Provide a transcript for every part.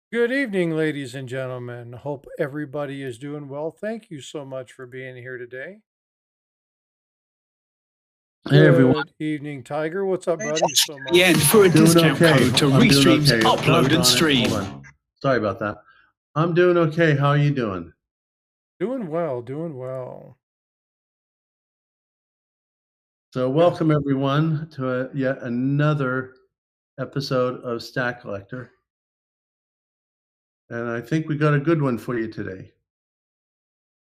Good evening, ladies and gentlemen. Hope everybody is doing well. Thank you so much for being here today. Hey everyone, Good evening, Tiger. What's up, buddy? So The much end for for a joining. doing discount okay. code to I'm doing restreams, okay. upload, and Doggone it. stream. Hold on. Sorry about that. I'm doing okay. How are you doing? Doing well, doing well. So, Yeah. welcome everyone to yet another episode of Stack Collector. And I think we got a good one for you today.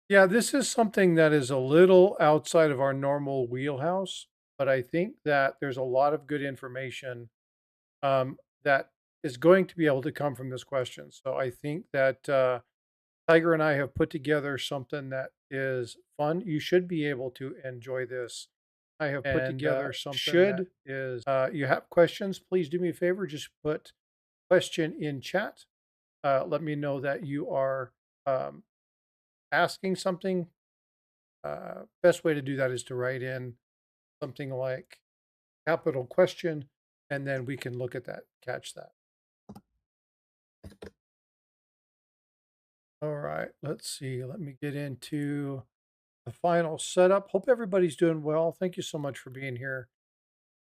Yeah, this is something that is a little outside of our normal wheelhouse, but I think that there's a lot of good information that is going to be able to come from this question. So I think that Tiger and I have put together something that is fun. You should be able to enjoy this. I have put together something that is, you have questions, please do me a favor. Just put question in chat. Let me know that you are um, asking something. Best way to do that is to write in something like capital question, and then we can look at that, catch that. All right, let's see. Let me get into the final setup. Hope everybody's doing well. Thank you so much for being here.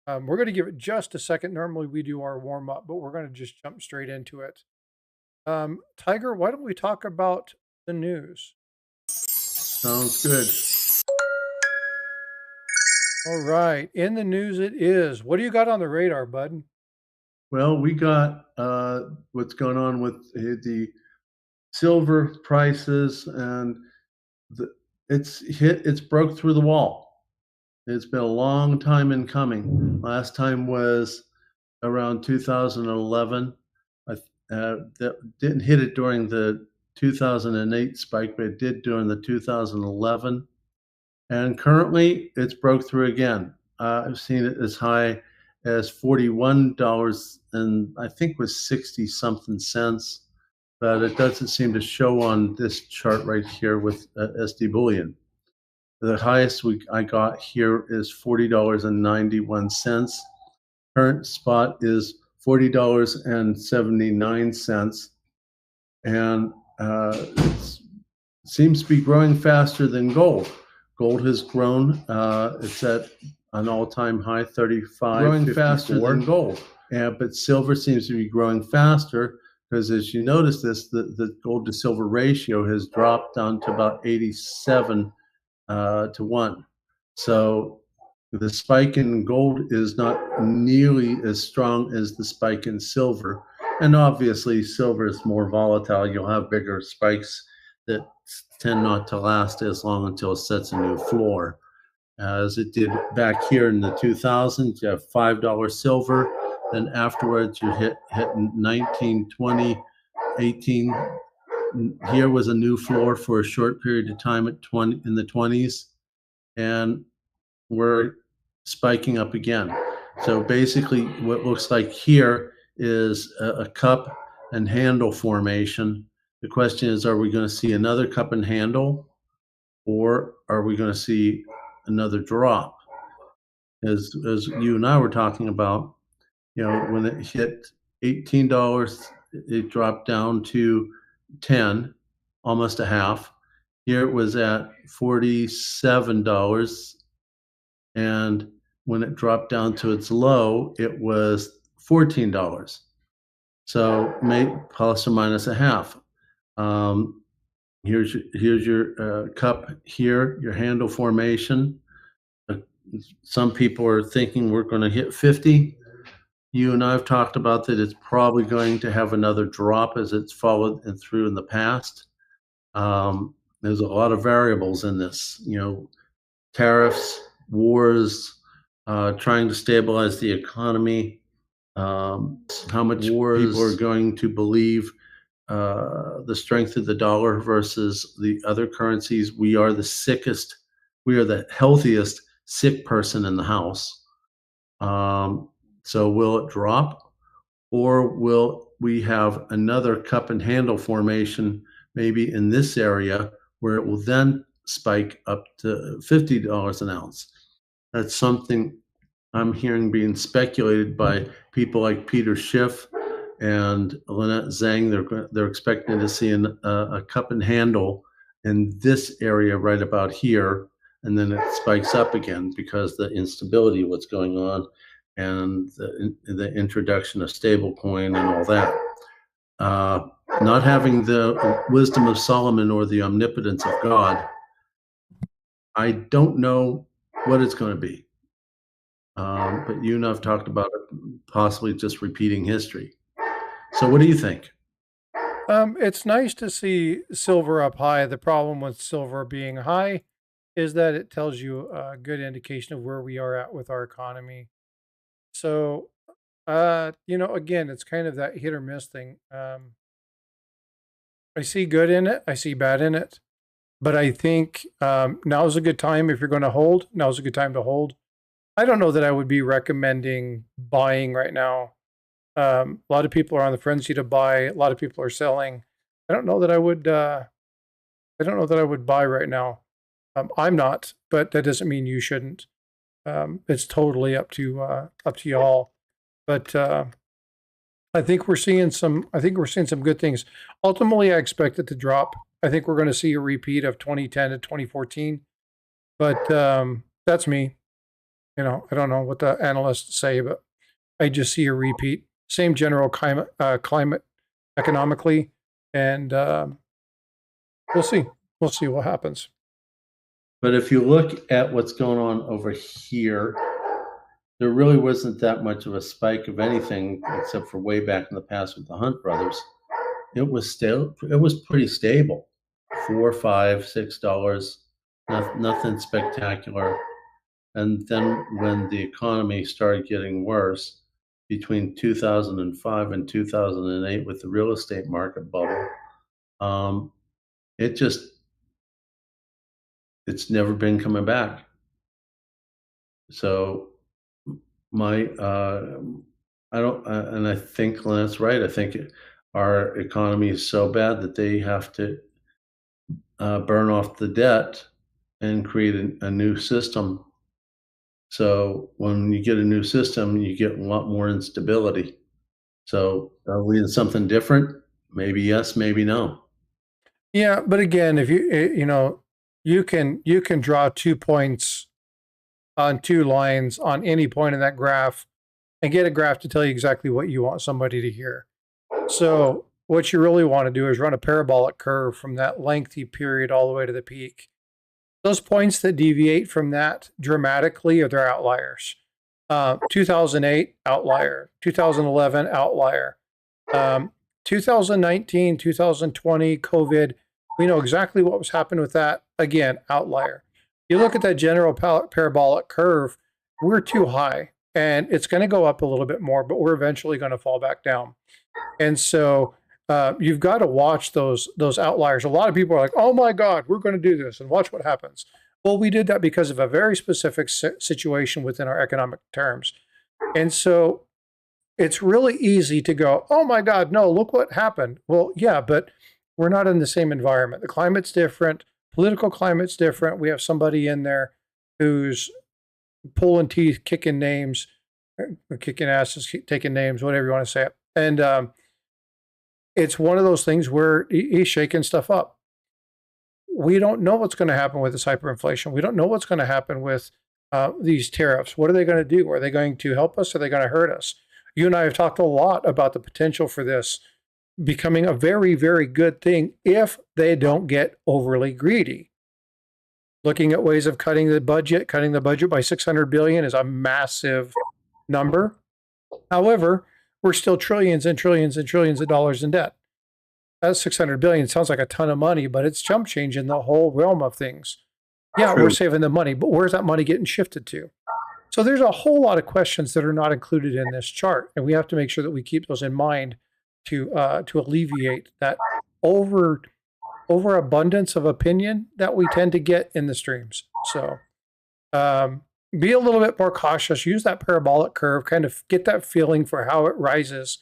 We're going to give it just a second. Normally we do our warm up, but we're going to just jump straight into it. Tiger, why don't we talk about the news? Sounds good. All right, in the news it is. What do you got on the radar, bud? Well, we got what's going on with the silver prices, and the, it's broke through the wall. It's been a long time in coming. Last time was around 2011. That didn't hit it during the 2008 spike, but it did during the 2011. And currently, it's broke through again. I've seen it as high as $41 and I think was 60 something cents, but it doesn't seem to show on this chart right here with SD Bullion. The highest I got here is $40.91. Current spot is $40.79, and it seems to be growing faster than gold. Gold has grown; it's at an all-time high, 35. Growing faster than gold, but silver seems to be growing faster because, as you notice, the gold to silver ratio has dropped down to about 87 to 1. So the spike in gold is not nearly as strong as the spike in silver. And obviously, silver is more volatile. You'll have bigger spikes that tend not to last as long until it sets a new floor. As it did back here in the 2000s, you have $5 silver. Then afterwards, you hit 19, 20, 18. Here was a new floor for a short period of time at 20 in the 20s, and we're spiking up again. So basically, what looks like here is a cup and handle formation. The question is, are we going to see another cup and handle, or are we going to see another drop? As you and I were talking about, when it hit $18, it dropped down to 10, almost a half. Here it was at $47, and when it dropped down to its low, it was $14. So plus or minus a half. Um, here's your cup here, your handle formation. Uh, some people are thinking we're going to hit 50. You and I have talked about that it's probably going to have another drop as it's followed and through in the past. There's a lot of variables in this, tariffs, wars, trying to stabilize the economy, how much people are going to believe the strength of the dollar versus the other currencies. We are the sickest, we are the healthiest sick person in the house. So will it drop, or will we have another cup and handle formation maybe in this area where it will then spike up to $50 an ounce? That's something I'm hearing being speculated by people like Peter Schiff and Lynette Zhang, they're expecting to see a cup and handle in this area right about here, and then it spikes up again because the instability of what's going on and the introduction of stablecoin and all that. Uh, Not having the wisdom of Solomon or the omnipotence of God, I don't know what it's going to be. But you and I've talked about it, possibly just repeating history. So, what do you think? It's nice to see silver up high. The problem with silver being high is that it tells you a good indication of where we are at with our economy. So, again, it's kind of that hit or miss thing. I see good in it, I see bad in it, but I think now's a good time if you're going to hold. Now's a good time to hold. I don't know that I would be recommending buying right now. A lot of people are on the frenzy to buy. A lot of people are selling. I don't know that I would. I don't know that I would buy right now. I'm not, but that doesn't mean you shouldn't. It's totally up to y'all. But I think we're seeing some. I think we're seeing some good things. Ultimately, I expect it to drop. I think we're going to see a repeat of 2010 to 2014. But that's me. I don't know what the analysts say, but I just see a repeat. Same general climate economically, and we'll see. We'll see what happens. But if you look at what's going on over here, there really wasn't that much of a spike of anything except for way back in the past with the Hunt brothers. It was still, it was pretty stable, $4, $5, $6, nothing spectacular. And then when the economy started getting worse between 2005 and 2008 with the real estate market bubble, it just, it's never been coming back. So my, I don't, and I think Lynette's right. I think our economy is so bad that they have to burn off the debt and create a new system. So when you get a new system, you get a lot more instability. So are we in something different? Maybe yes, maybe no. Yeah, but again, if you can draw 2 points on 2 lines on any point in that graph and get a graph to tell you exactly what you want somebody to hear. So what you really want to do is run a parabolic curve from that lengthy period all the way to the peak. Those points that deviate from that dramatically are their outliers. 2008 outlier, 2011 outlier, 2019, 2020 COVID. We know exactly what was happening with that. Again, outlier. You look at that general parabolic curve, we're too high, and it's going to go up a little bit more, but we're eventually going to fall back down. And so you've got to watch those outliers. A lot of people are like, "Oh my God, we're going to do this," and watch what happens. Well, we did that because of a very specific situation within our economic terms, and so it's really easy to go, "Oh my God, no! Look what happened." Well, yeah, but we're not in the same environment. The climate's different. Political climate's different. We have somebody in there who's pulling teeth, kicking names, kicking asses, taking names, whatever you want to say it, and it's one of those things where he's shaking stuff up. We don't know what's going to happen with this hyperinflation. We don't know what's going to happen with these tariffs. What are they going to do? Are they going to help us? Are they going to hurt us? You and I have talked a lot about the potential for this becoming a very, very good thing if they don't get overly greedy. Looking at ways of cutting the budget by 600 billion is a massive number. However, we're still trillions and trillions and trillions of dollars in debt. That's 600 billion. Sounds like a ton of money, but it's chump change in the whole realm of things. Yeah, True. we're saving the money, but where's that money getting shifted to? So there's a whole lot of questions that are not included in this chart, and we have to make sure that we keep those in mind to alleviate that overabundance of opinion that we tend to get in the streams. So be a little bit more cautious. Use that parabolic curve, kind of get that feeling for how it rises.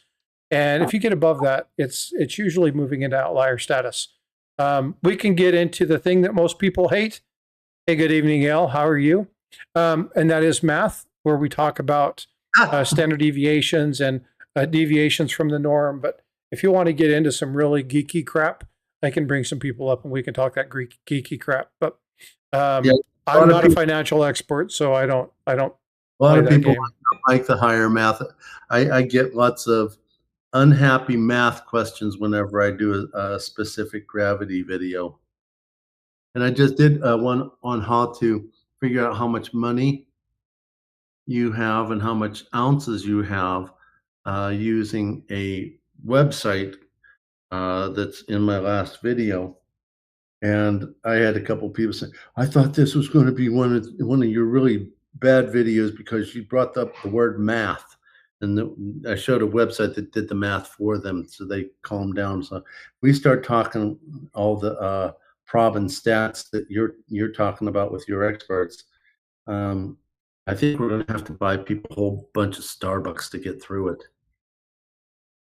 And if you get above that, it's usually moving into outlier status. We can get into the thing that most people hate. Hey, good evening, Al. How are you? And that is math, where we talk about standard deviations and deviations from the norm. But if you want to get into some really geeky crap, I can bring some people up and we can talk that Greek geeky crap. But Yeah, a I'm lot of not a people financial expert, so I don't a lot play of that people game. like the higher math. I get lots of unhappy math questions whenever I do a specific gravity video. And I just did one on how to figure out how much money you have and how much ounces you have using a website that's in my last video. And I had a couple people say, "I thought this was going to be one of your really bad videos because you brought up the word math." And I showed a website that did the math for them, so they calmed down. So we start talking all the prob and stats that you're talking about with your experts. Um, I think we're going to have to buy people a whole bunch of Starbucks to get through it.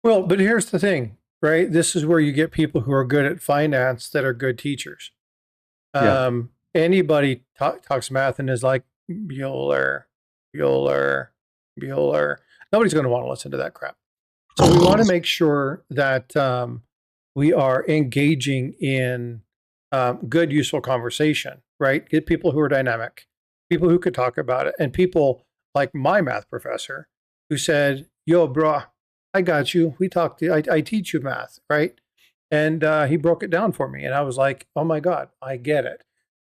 Well, but here's the thing, right? This is where you get people who are good at finance that are good teachers. Yeah. Anybody talks math and is like Bueller, Bueller, Bueller. Nobody's going to want to listen to that crap. So we want to make sure that we are engaging in good, useful conversation, right? Get people who are dynamic, people who could talk about it, and people like my math professor who said, "Yo, bro, I got you. We talked. I teach you math, right?" And he broke it down for me, and I was like, "Oh my god, I get it."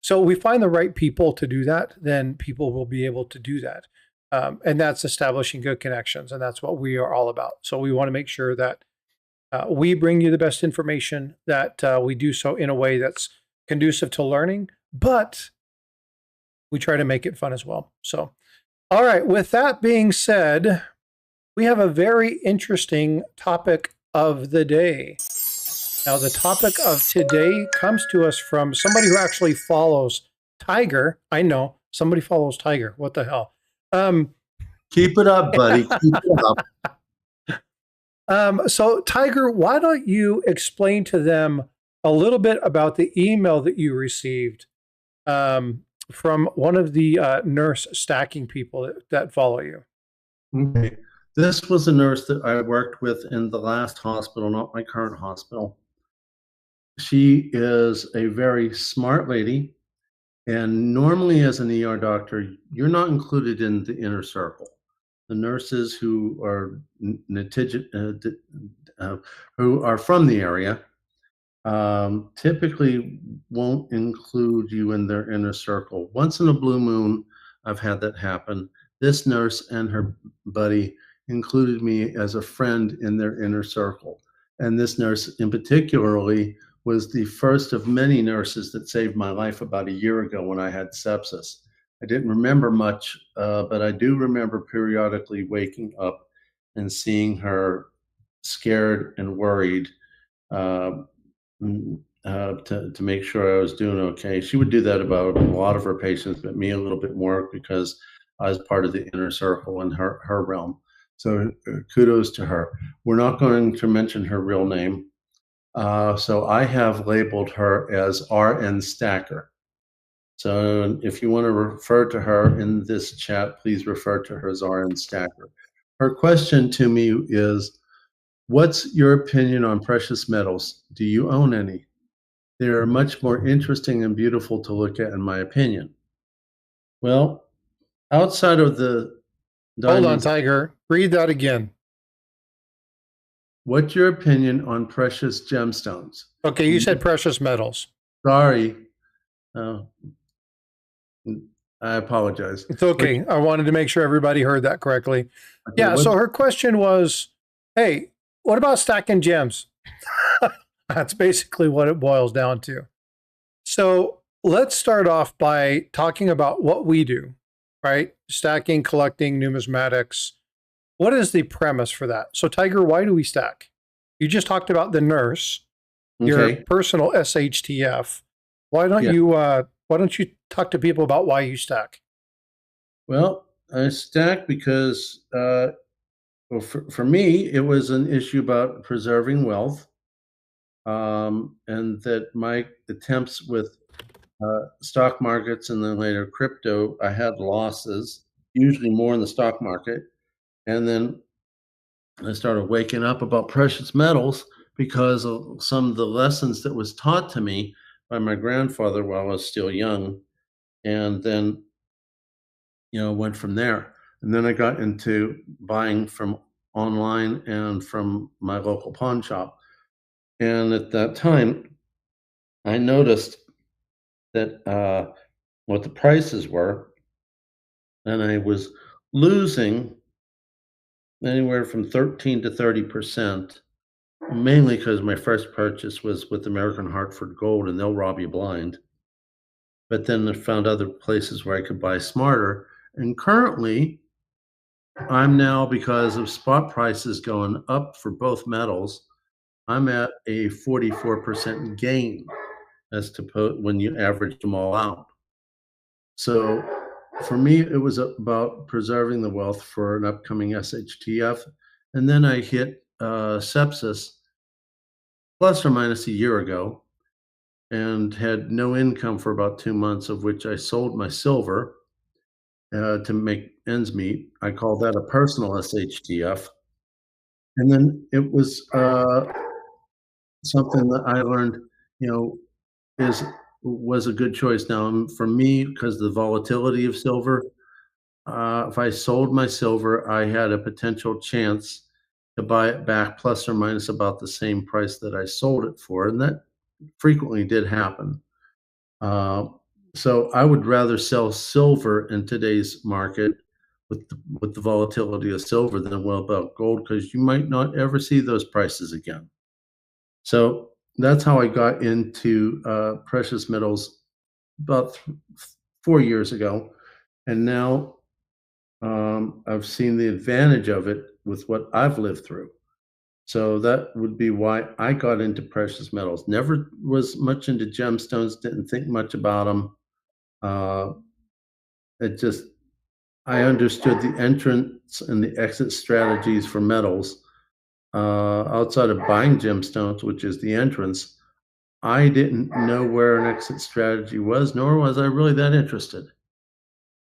So we find the right people to do that, then people will be able to do that. And that's establishing good connections. And that's what we are all about. So we want to make sure that we bring you the best information, that we do so in a way that's conducive to learning, but we try to make it fun as well. So, all right, with that being said, we have a very interesting topic of the day. Now, the topic of today comes to us from somebody who actually follows Tiger. I know somebody follows Tiger. What the hell? Um, Keep it up, buddy. Keep it up. so, Tiger, why don't you explain to them a little bit about the email that you received from one of the nurse stacking people that follow you? Okay. This was a nurse that I worked with in the last hospital, not my current hospital. She is a very smart lady. And normally, as an ER doctor, you're not included in the inner circle. The nurses who are who are from the area typically won't include you in their inner circle. Once in a blue moon, I've had that happen. This nurse and her buddy included me as a friend in their inner circle. And this nurse, in particularly, was the first of many nurses that saved my life about a year ago when I had sepsis. I didn't remember much, but I do remember periodically waking up and seeing her scared and worried. Uh, to make sure I was doing okay. She would do that about a lot of her patients, but me a little bit more because I was part of the inner circle in her realm. So kudos to her. We're not going to mention her real name. So I have labeled her as RN Stacker. So if you want to refer to her in this chat, please refer to her as RN Stacker. Her question to me is, what's your opinion on precious metals? Do you own any? They are much more interesting and beautiful to look at, in my opinion. Well, outside of the Hold on, diamonds, Tiger. Read that again. what's your opinion on precious gemstones? Okay, Do you you, said precious metals. sorry, uh, I apologize. It's What, okay. I wanted to make sure everybody heard that correctly. okay, Yeah, so what, her question was, hey, what about stacking gems? That's basically what it boils down to. So let's start off by talking about what we do, right? Stacking, collecting, numismatics. What is the premise for that? So, Tiger, why do we stack? You just talked about the nurse, your okay, personal SHTF. yeah. Why don't you talk to people about why you stack? Well, I stack because, well, for me, it was an issue about preserving wealth, and that my attempts with stock markets and then later crypto, I had losses, usually more in the stock market. And then I started waking up about precious metals because of some of the lessons that was taught to me by my grandfather while I was still young, and then went from there. And then I got into buying from online and from my local pawn shop. And at that time, I noticed that what the prices were, and I was losing anywhere from 13 to 30%, mainly because my first purchase was with American Hartford Gold, and they'll rob you blind. But then I found other places where I could buy smarter. And currently, I'm now, because of spot prices going up for both metals, I'm at a 44% gain as to when you average them all out. So for me, it was about preserving the wealth for an upcoming SHTF. And then I hit sepsis plus or minus a year ago and had no income for about 2 months, of which I sold my silver to make ends meet. I call that a personal SHTF. And then it was something that I learned, you know, is was a good choice. Now, for me, because the volatility of silver, if I sold my silver, I had a potential chance to buy it back plus or minus about the same price that I sold it for, and that frequently did happen. Uh, so I would rather sell silver in today's market with the volatility of silver than well about gold because you might not ever see those prices again. So that's how I got into precious metals about 4 years ago, and now I've seen the advantage of it with what I've lived through. So that would be why I got into precious metals. Never was much into gemstones. Didn't think much about them. Uh, it just I understood the entrance and the exit strategies for metals. Outside of buying gemstones, which is the entrance, I didn't know where an exit strategy was, nor was I really that interested.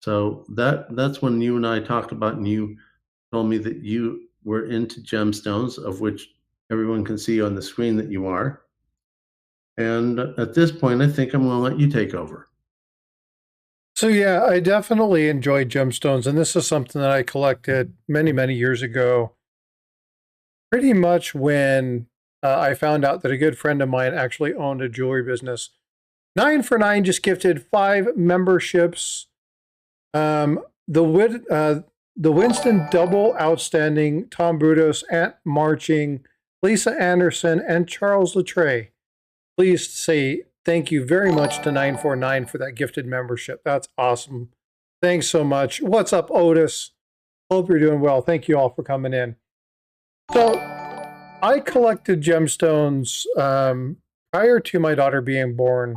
So that's when you and I talked about, and you told me that you were into gemstones, of which everyone can see on the screen that you are. And at this point, I think I'm going to let you take over. So yeah, I definitely enjoy gemstones, and this is something that I collected many, many years ago. Pretty much when I found out that a good friend of mine actually owned a jewelry business. 9 for 9 just gifted 5 memberships. The the Winston Double Outstanding, Tom Brudos, Ant Marching, Lisa Anderson, and Charles Latre. Please say thank you very much to 949 for that gifted membership. That's awesome. Thanks so much. What's up, Otis? Hope you're doing well. Thank you all for coming in. So, I collected gemstones prior to my daughter being born.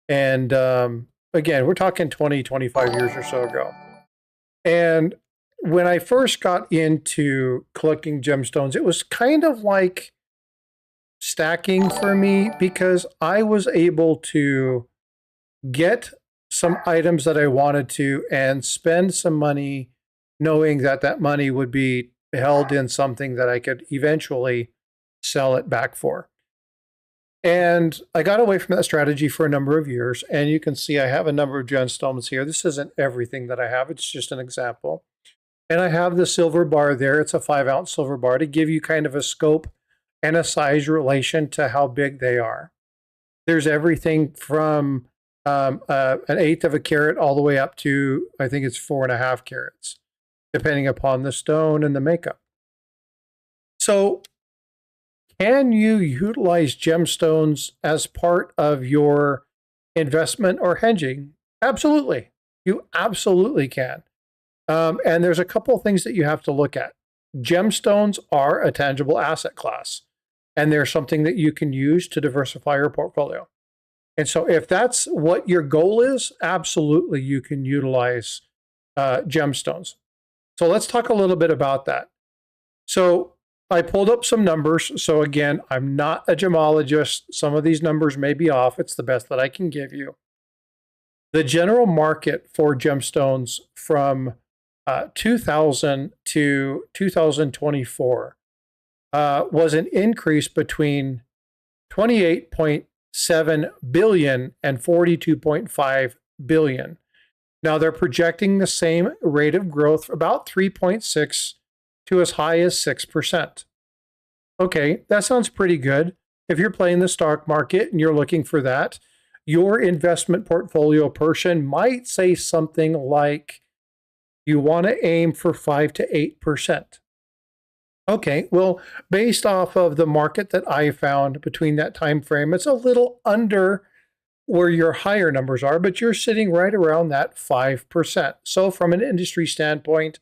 And again, we're talking 20, 25 years or so ago. And when I first got into collecting gemstones, it was kind of like stacking for me because I was able to get some items that I wanted to and spend some money knowing that that money would be held in something that I could eventually sell it back for. And I got away from that strategy for a number of years. And you can see I have a number of gemstones here. This isn't everything that I have, it's just an example. And I have the silver bar there. It's a 5-ounce silver bar to give you kind of a scope and a size relation to how big they are. There's everything from an eighth of a carat all the way up to, I think it's 4.5 carats, depending upon the stone and the makeup. So, can you utilize gemstones as part of your investment or hedging? Absolutely. You absolutely can. And there's a couple of things that you have to look at. Gemstones are a tangible asset class, and they're something that you can use to diversify your portfolio. And so, if that's what your goal is, absolutely you can utilize gemstones. So, let's talk a little bit about that. So, I pulled up some numbers. So, again, I'm not a gemologist. Some of these numbers may be off. It's the best that I can give you. The general market for gemstones from 2000 to 2024 was an increase between 28.7 billion and 42.5 billion. Now they're projecting the same rate of growth, about 3.6 to as high as 6%. Okay, that sounds pretty good. If you're playing the stock market and you're looking for that, your investment portfolio person might say something like you want to aim for 5 to 8%. Okay, well, based off of the market that I found between that time frame, it's a little under where your higher numbers are, but you're sitting right around that 5%. So from an industry standpoint,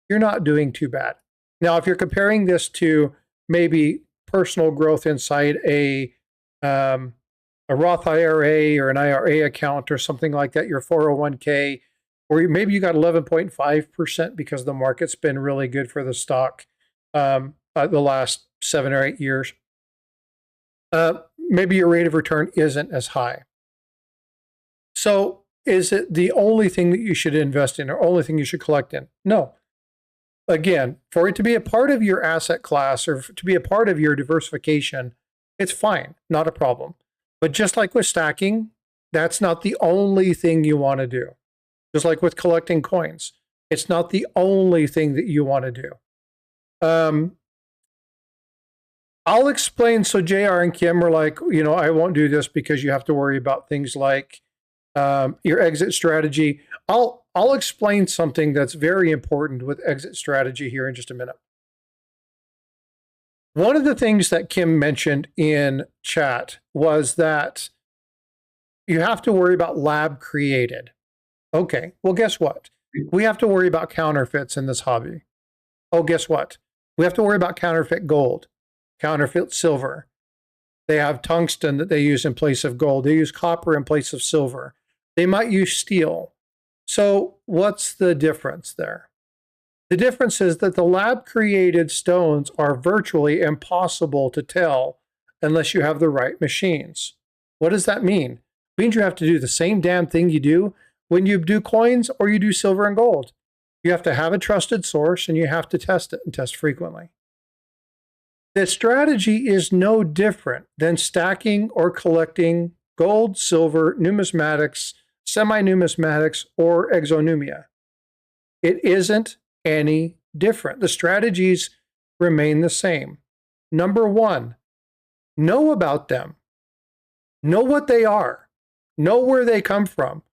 you're not doing too bad. Now, if you're comparing this to maybe personal growth inside um, a Roth IRA or an IRA account or something like that, your 401k, or maybe you got 11.5% because the market's been really good for the stock the last 7 or 8 years. Maybe your rate of return isn't as high. So is it the only thing that you should invest in or only thing you should collect in? No. Again, for it to be a part of your asset class or to be a part of your diversification, it's fine, not a problem. But just like with stacking, that's not the only thing you want to do. Just like with collecting coins, it's not the only thing that you want to do. I'll explain. So JR and Kim are like, I won't do this because you have to worry about things like your exit strategy. I'll explain something that's very important with exit strategy here in just a minute. One of the things that Kim mentioned in chat was that you have to worry about lab created. Okay, well, guess what? We have to worry about counterfeits in this hobby. Oh, guess what? We have to worry about counterfeit gold, counterfeit silver. They have tungsten that they use in place of gold. They use copper in place of silver. They might use steel. So what's the difference there? The difference is that the lab-created stones are virtually impossible to tell unless you have the right machines. What does that mean? It means you have to do the same damn thing you do when you do coins or you do silver and gold. You have to have a trusted source and you have to test it and test frequently. The strategy is no different than stacking or collecting gold, silver, numismatics, semi-numismatics, or exonumia. It isn't any different. The strategies remain the same. Number one, know about them. Know what they are. Know where they come from.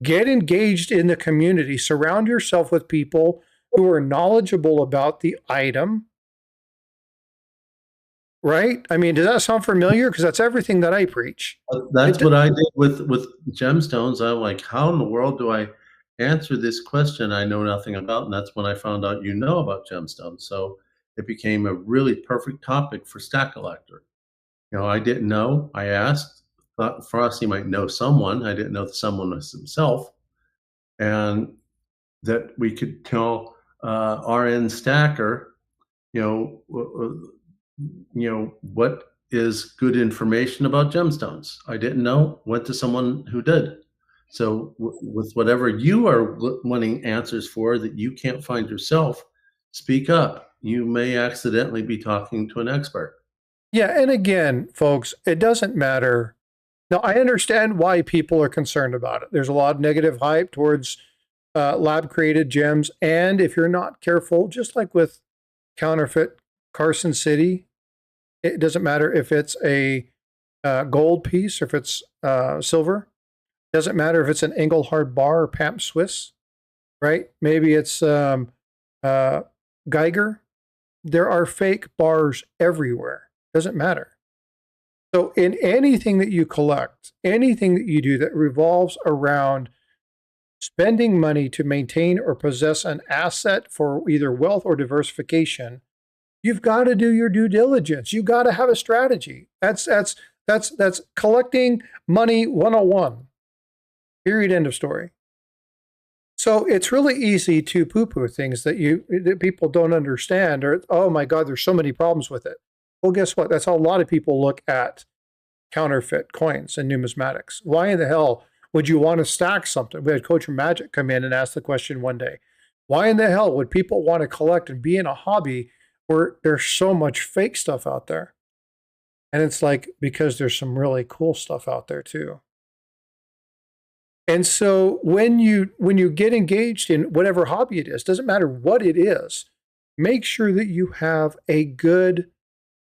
Get engaged in the community. Surround yourself with people who are knowledgeable about the item. Right? I mean, does that sound familiar? Because that's everything that I preach. That's what I did with gemstones. I'm like, how in the world do I answer this question I know nothing about? And that's when I found out you know about gemstones. So it became a really perfect topic for Stack Collector. I didn't know. I asked. Thought Frosty might know someone. I didn't know that someone was himself, and that we could tell RN Stacker, what is good information about gemstones. I didn't know. Went to someone who did. So with whatever you are wanting answers for that you can't find yourself, speak up. You may accidentally be talking to an expert. Yeah, and again, folks, it doesn't matter. Now, I understand why people are concerned about it. There's a lot of negative hype towards lab-created gems, and if you're not careful, just like with counterfeit Carson City, it doesn't matter if it's a gold piece or if it's silver. It doesn't matter if it's an Engelhard bar or Pamp Swiss, right? Maybe it's Geiger. There are fake bars everywhere. Doesn't matter. So in anything that you collect, anything that you do that revolves around spending money to maintain or possess an asset for either wealth or diversification, you've got to do your due diligence. You've got to have a strategy. That's collecting money 101. Period. End of story. So it's really easy to poo-poo things that people don't understand, or, oh my God, there's so many problems with it. Well, guess what? That's how a lot of people look at counterfeit coins and numismatics. Why in the hell would you want to stack something? We had Coach Magic come in and ask the question one day, Why in the hell would people want to collect and be in a hobby where there's so much fake stuff out there? And it's like, because there's some really cool stuff out there too. And so when you get engaged in whatever hobby it is, doesn't matter what it is, make sure that you have a good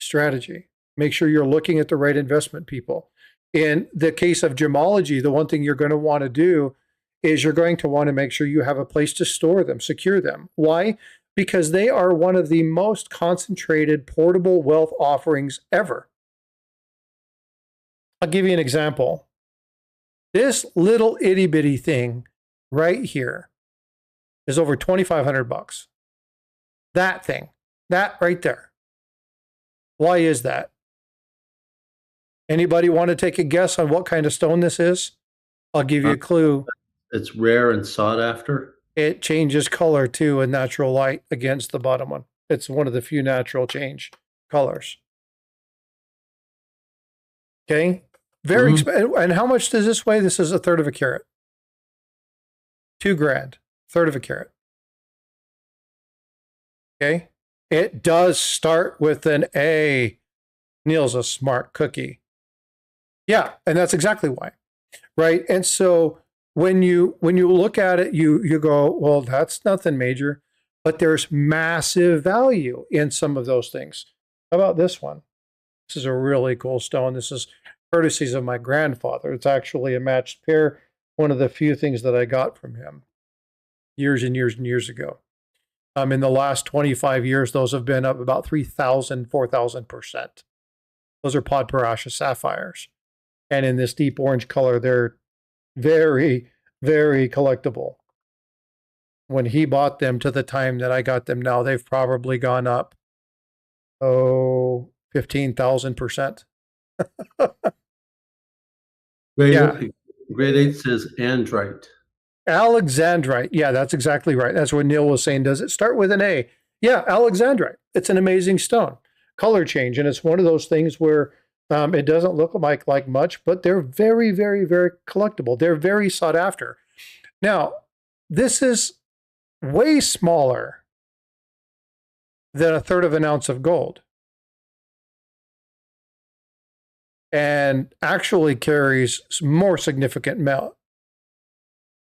strategy. Make sure you're looking at the right investment people. In the case of gemology, the one thing you're going to want to do is you're going to want to make sure you have a place to store them, secure them. Why? Because they are one of the most concentrated portable wealth offerings ever. I'll give you an example. This little itty bitty thing right here is over 2,500 bucks. That thing, that right there. Why is that? Anybody want to take a guess on what kind of stone this is? I'll give you Uh, a clue. it's rare and sought after. It changes color too in natural light against the bottom one. It's one of the few natural change colors. Okay. Very Mhm. expensive. And how much does this weigh? This is a third of a carat. 2 grand, third of a carat. Okay. It does start with an A. Neil's a smart cookie. Yeah, and that's exactly why. Right. And so when you look at it, you go, well, that's nothing major, but there's massive value in some of those things. How about this one? This is a really cool stone. This is courtesies of my grandfather. It's actually a matched pair, one of the few things that I got from him years and years and years ago. In the last 25 years, those have been up about 3,000, 4,000%. Those are Podparasha sapphires. And in this deep orange color, they're very, very collectible. When he bought them to the time that I got them now, they've probably gone up, 15,000%. Grade, Yeah. grade 8 says andrite. Alexandrite. Yeah, that's exactly right. That's what Neil was saying. Does it start with an A? Yeah, Alexandrite. It's an amazing stone. Color change. And it's one of those things where it doesn't look like much, but they're very, very, very collectible. They're very sought after. Now, this is way smaller than a third of an ounce of gold and actually carries more significant melt,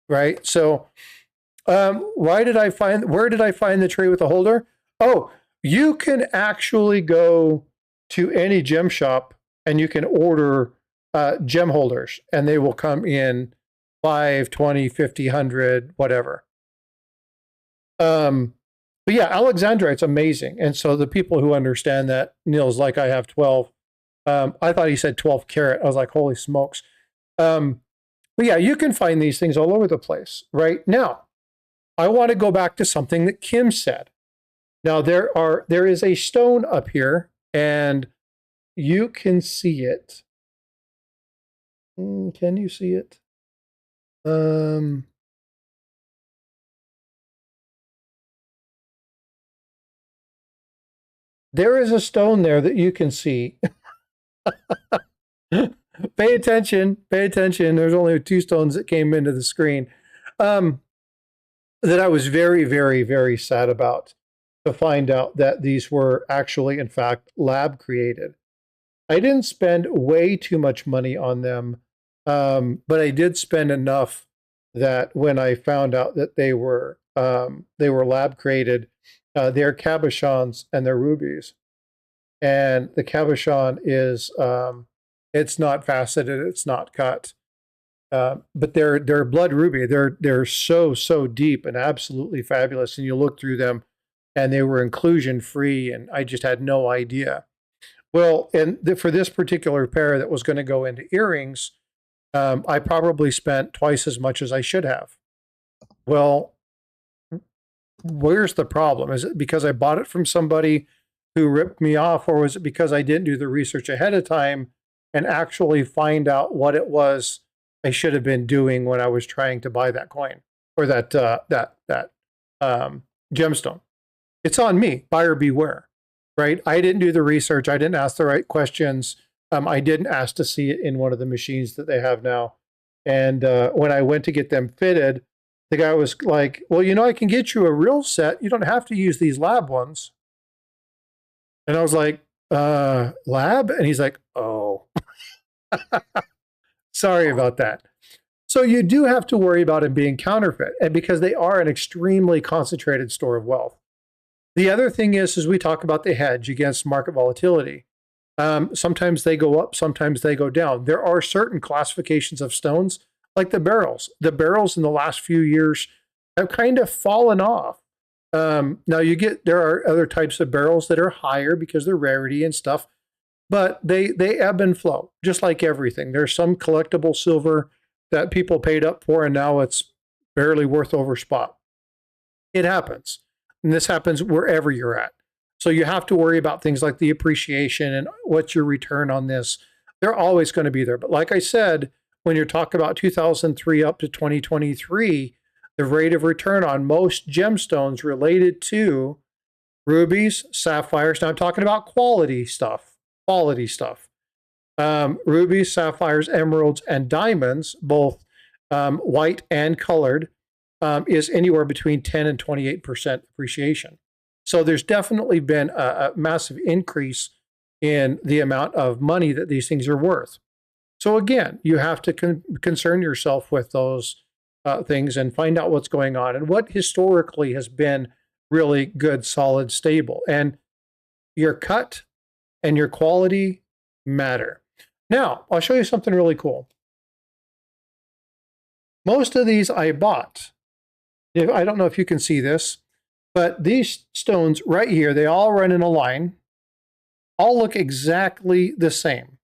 right? So where did I find the tray with the holder? Oh, you can actually go to any gem shop and you can order gem holders and they will come in 5, 20, 50, 100, whatever. But yeah, Alexandrite's amazing. And so the people who understand that, Neil's like, I have 12. I thought he said 12 carat. I was like, holy smokes. But yeah, you can find these things all over the place. Right now, I want to go back to something that Kim said. Now there is a stone up here, and you can see it. Can you see it? There is a stone there that you can see. Pay attention. Pay attention. There's only 2 stones that came into the screen. That I was very, very, very sad about, to find out that these were actually, in fact, lab created. I didn't spend way too much money on them, but I did spend enough that when I found out that they were lab created, they're cabochons and they're rubies. And the cabochon is it's not faceted, it's not cut. But they're blood ruby. They're so deep and absolutely fabulous. And you look through them, and they were inclusion free, and I just had no idea. Well, and for this particular pair that was going to go into earrings, I probably spent twice as much as I should have. Well, where's the problem? Is it because I bought it from somebody who ripped me off, or was it because I didn't do the research ahead of time and actually find out what it was I should have been doing when I was trying to buy that coin or that gemstone? It's on me. Buyer beware, right? I didn't do the research. I didn't ask the right questions. I didn't ask to see it in one of the machines that they have now. And when I went to get them fitted, The guy was like, well, I can get you a real set. You don't have to use these lab ones. And I was like, lab? And he's like, oh, sorry about that. So you do have to worry about it being counterfeit, and because they are an extremely concentrated store of wealth. The other thing is we talk about the hedge against market volatility. Sometimes they go up, sometimes they go down. There are certain classifications of stones, like the beryls. The beryls in the last few years have kind of fallen off. Now there are other types of beryls that are higher because they're rarity and stuff, but they ebb and flow, just like everything. There's some collectible silver that people paid up for, and now it's barely worth over spot. It happens. And this happens wherever you're at. So you have to worry about things like the appreciation and what's your return on this. They're always going to be there. But like I said, when you're talking about 2003 up to 2023, the rate of return on most gemstones related to rubies, sapphires. Now I'm talking about quality stuff, rubies, sapphires, emeralds, and diamonds, both white and colored, is anywhere between 10 and 28% appreciation. So there's definitely been a massive increase in the amount of money that these things are worth. So again, you have to concern yourself with those things and find out what's going on and what historically has been really good, solid, stable. And your cut and your quality matter. Now, I'll show you something really cool. Most of these I bought. I don't know if you can see this, but these stones right here, they all run in a line, all look exactly the same.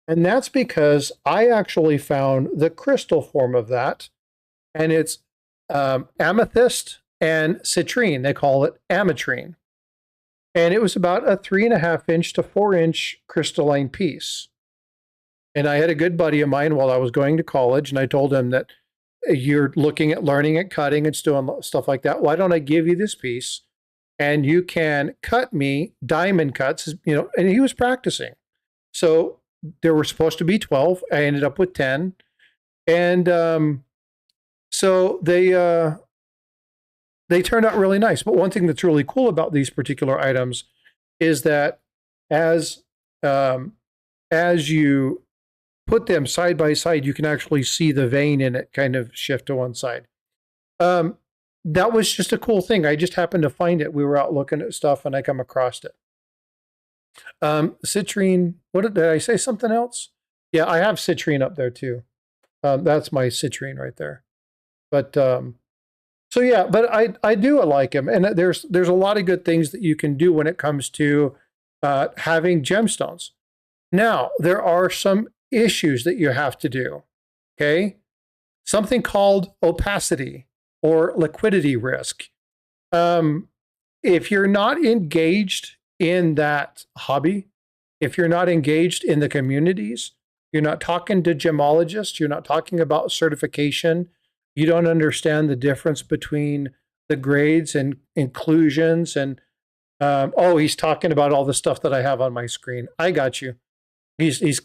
And that's because I actually found the crystal form of that, and it's amethyst and citrine. They call it ametrine. And it was about a 3.5-inch to 4-inch crystalline piece. And I had a good buddy of mine while I was going to college, and I told him that you're looking at learning at cutting and doing stuff like that. Why don't I give you this piece and you can cut me diamond cuts, and he was practicing. So there were supposed to be 12. I ended up with 10. And so they turned out really nice. But one thing that's really cool about these particular items is that as you put them side by side, you can actually see the vein in it kind of shift to one side. That was just a cool thing. I just happened to find it. We were out looking at stuff and I come across it. Citrine, did I say something else? Yeah, I have citrine up there too. That's my citrine right there. But so yeah, but I do like them, and there's a lot of good things that you can do when it comes to having gemstones. Now there are some issues that you have to do. Okay, something called opacity or liquidity risk. If you're not engaged in that hobby, if you're not engaged in the communities, you're not talking to gemologists, you're not talking about certification, you don't understand the difference between the grades and inclusions and he's talking about all the stuff that I have on my screen. I got you. He's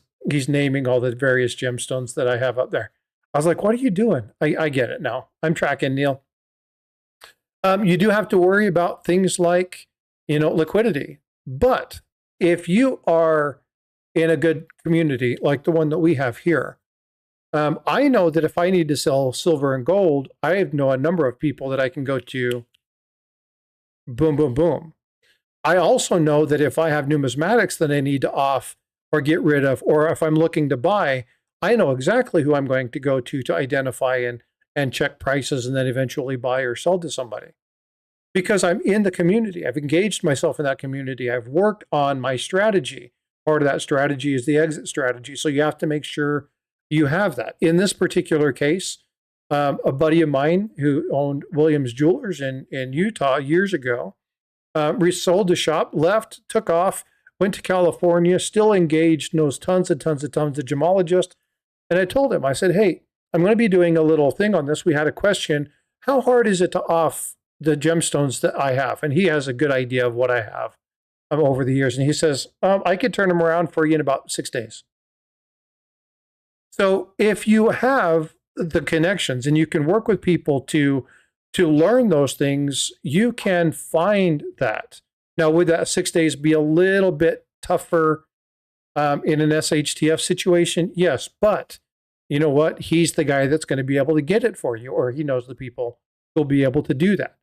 naming all the various gemstones that I have up there. I was like, what are you doing? I get it now. I'm tracking, Neil. You do have to worry about things like, liquidity. But if you are in a good community like the one that we have here, I know that if I need to sell silver and gold, I know a number of people that I can go to. Boom, boom, boom. I also know that if I have numismatics that I need to off or get rid of, or if I'm looking to buy, I know exactly who I'm going to go to identify and check prices and then eventually buy or sell to somebody. Because I'm in the community. I've engaged myself in that community. I've worked on my strategy. Part of that strategy is the exit strategy. So you have to make sure you have that. In this particular case, a buddy of mine who owned Williams Jewelers in Utah years ago, resold the shop, left, took off, went to California, still engaged, knows tons and tons and tons of gemologists. And I told him, I said, hey, I'm going to be doing a little thing on this. We had a question. How hard is it to off the gemstones that I have? And he has a good idea of what I have over the years. And he says, I could turn them around for you in about 6 days. So if you have the connections and you can work with people to learn those things, you can find that. Now, would that 6 days be a little bit tougher in an SHTF situation? Yes, but you know what? He's the guy that's going to be able to get it for you, or he knows the people who'll be able to do that.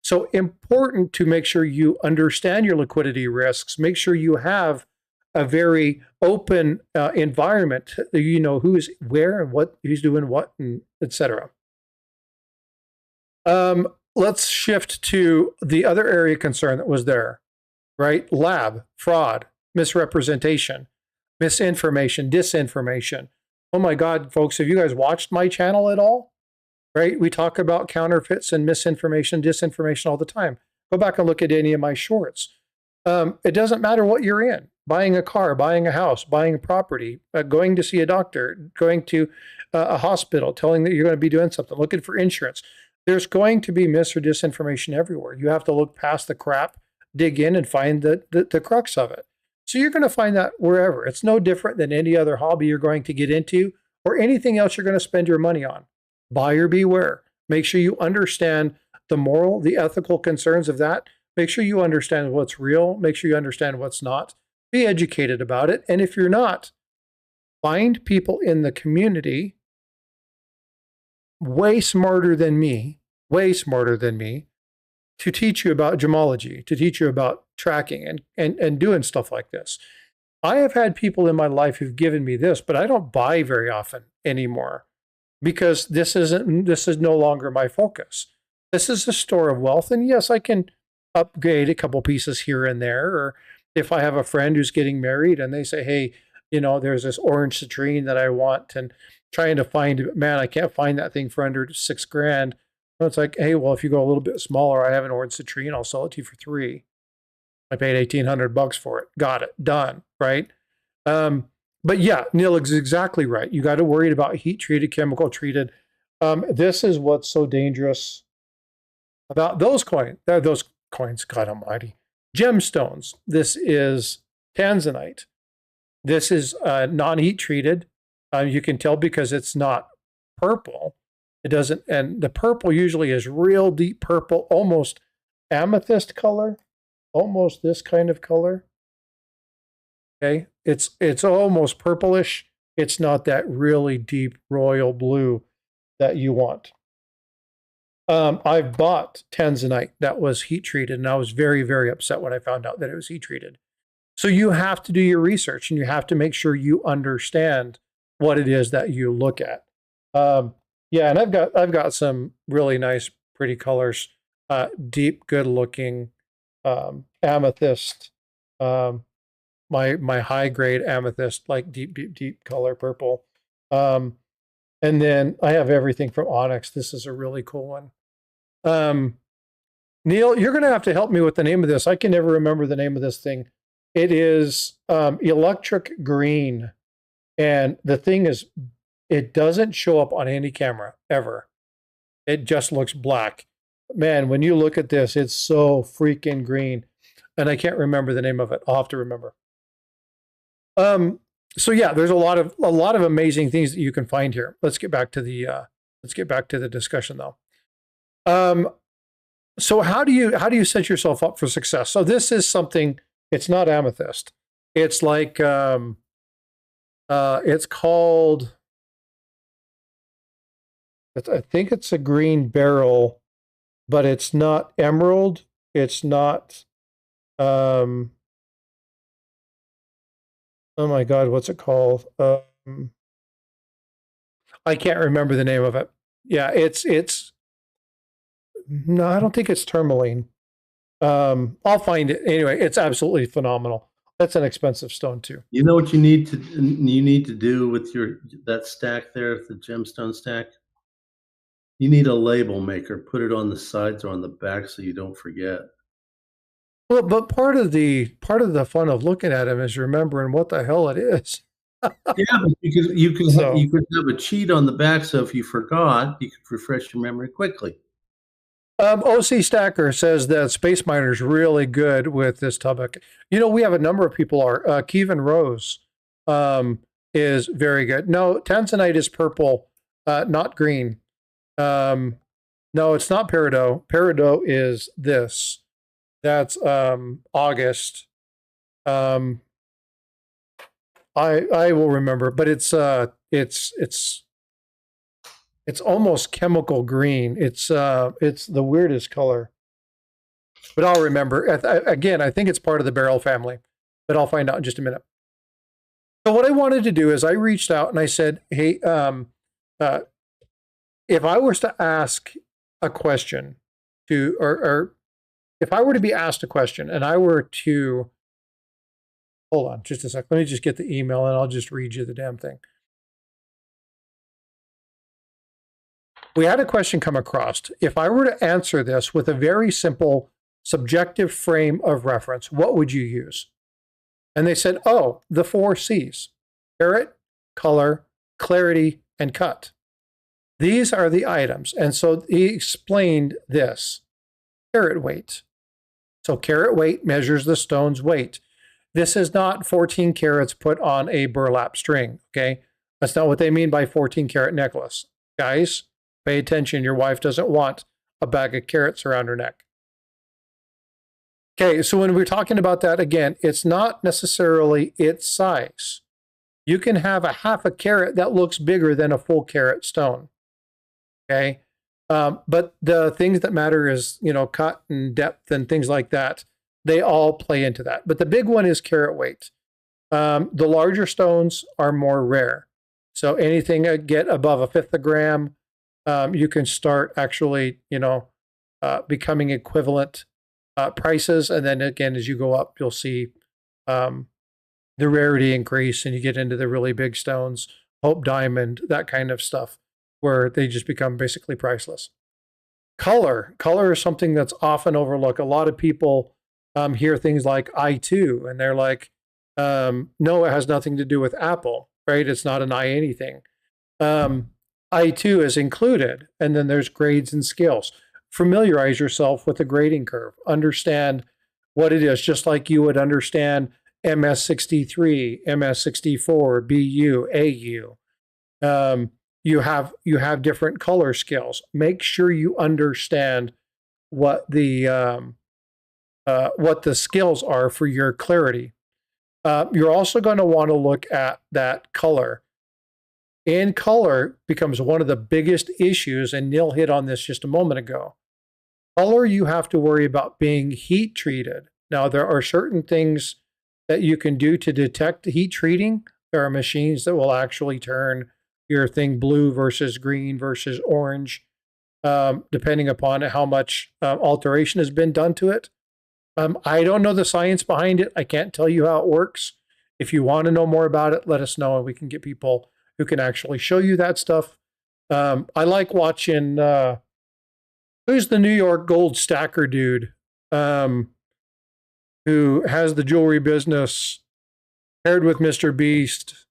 So important to make sure you understand your liquidity risks. Make sure you have a very open environment. You know who's where and what, who's doing what, and etc. Let's shift to the other area of concern that was there, right? Lab, fraud, misrepresentation, misinformation, disinformation. Oh my God, folks, have you guys watched my channel at all? Right? We talk about counterfeits and misinformation, disinformation all the time. Go back and look at any of my shorts. It doesn't matter what you're in, buying a car, buying a house, buying a property, going to see a doctor, going to a hospital, telling that you're going to be doing something, looking for insurance. There's going to be mis or disinformation everywhere. You have to look past the crap, dig in and find the crux of it. So you're going to find that wherever. It's no different than any other hobby you're going to get into or anything else you're going to spend your money on. Buyer beware. Make sure you understand the moral, the ethical concerns of that. Make sure you understand what's real. Make sure you understand what's not. Be educated about it. And if you're not, find people in the community way smarter than me to teach you about gemology, to teach you about tracking and doing stuff like this. I have had people in my life who've given me this, but I don't buy very often anymore because this is no longer my focus. This is a store of wealth. And yes, I can upgrade a couple pieces here and there. Or if I have a friend who's getting married and they say, hey, you know, there's this orange citrine that I want, and trying to find, man, I can't find that thing for under $6,000. Well, it's like, hey, well, if you go a little bit smaller, I have an orange citrine, I'll sell it to you for $3,000. I paid $1,800 for it. Got it. Done. Right. But yeah, Neil is exactly right. You got to worry about heat treated, chemical treated. This is what's so dangerous about those coins. Those coins, God almighty. Gemstones. This is tanzanite. This is non-heat treated. You can tell because it's not purple. It doesn't, and the purple usually is real deep purple, almost amethyst color, almost this kind of color. Okay, it's almost purplish. It's not that really deep royal blue that you want. I've bought tanzanite that was heat treated, and I was very, very upset when I found out that it was heat treated. So you have to do your research, and you have to make sure you understand what it is that you look at. Yeah, and I've got some really nice, pretty colors, deep, good looking amethyst. My high grade amethyst, like deep, deep, deep color purple. And then I have everything from onyx. This is a really cool one. Neil, you're going to have to help me with the name of this. I can never remember the name of this thing. It is electric green. And the thing is, it doesn't show up on any camera ever. It just looks black. Man, when you look at this, it's so freaking green. And I can't remember the name of it. I'll have to remember. So yeah, there's a lot of amazing things that you can find here. Let's get back to the discussion though. So how do you set yourself up for success? So this is something, it's not amethyst. It's like it's called, I think it's a green beryl, but it's not emerald. It's not oh my God, what's it called? I can't remember the name of it. Yeah, it's no, I don't think it's tourmaline. I'll find it. Anyway, it's absolutely phenomenal. That's an expensive stone too. You know what you need to do with that stack there, the gemstone stack? You need a label maker. Put it on the sides or on the back so you don't forget. Well, but part of the fun of looking at them is remembering what the hell it is. Yeah, because you could have a cheat on the back, so if you forgot, you could refresh your memory quickly. OC Stacker says that Space Miner's really good with this topic. You know, we have a number of people are. Kevin Rose is very good. No, tanzanite is purple. Not green. Um, no, it's not peridot. Peridot is this. That's August. Um, I will remember, but it's almost chemical green. It's the weirdest color, but I'll remember. Again, I think it's part of the beryl family, but I'll find out in just a minute. So what I wanted to do is I reached out and I said, "Hey, uh, if I was to ask a question or if I were to be asked a question and I were to hold on just a sec, let me just get the email and I'll just read you the damn thing." We had a question come across. If I were to answer this with a very simple subjective frame of reference, what would you use? And they said, oh, the 4 C's: carat, color, clarity, and cut. These are the items. And so he explained this: carat weight. So carat weight measures the stone's weight. This is not 14 carats put on a burlap string, okay? That's not what they mean by 14 carat necklace. Guys, pay attention. Your wife doesn't want a bag of carrots around her neck. Okay, so when we're talking about that, again, it's not necessarily its size. You can have a half a carat that looks bigger than a full carat stone. Okay, but the things that matter is, cut and depth and things like that. They all play into that. But the big one is carat weight. The larger stones are more rare. So anything that get above a fifth a gram, you can start actually, becoming equivalent prices. And then again, as you go up, you'll see the rarity increase and you get into the really big stones, Hope Diamond, that kind of stuff, where they just become basically priceless. Color is something that's often overlooked. A lot of people hear things like I2 and they're like, no, it has nothing to do with Apple, right? It's not an I anything. I2 is included, and then there's grades and scales. Familiarize yourself with the grading curve. Understand what it is, just like you would understand MS63, MS64, BU, AU. You have different color scales. Make sure you understand what the scales are for your clarity. You're also going to want to look at that color. And color becomes one of the biggest issues, and Neil hit on this just a moment ago. Color, you have to worry about being heat treated. Now, there are certain things that you can do to detect heat treating. There are machines that will actually turn your thing blue versus green versus orange, depending upon how much alteration has been done to it. I don't know the science behind it. I can't tell you how it works. If you want to know more about it, let us know, and we can get people who can actually show you that stuff. I like watching, who's the New York gold stacker dude who has the jewelry business, paired with Mr. Beast.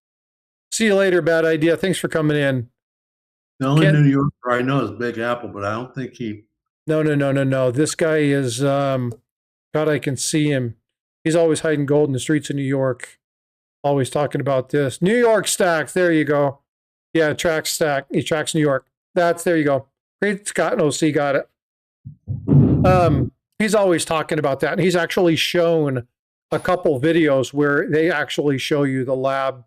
See you later, bad idea. Thanks for coming in. The only New Yorker I know is Big Apple, but I don't think he. No. This guy is, God, I can see him. He's always hiding gold in the streets of New York. Always talking about this. New York stacks. There you go. Yeah, tracks stack. He tracks New York. There you go. Great Scott and OC got it. He's always talking about that. And he's actually shown a couple videos where they actually show you the lab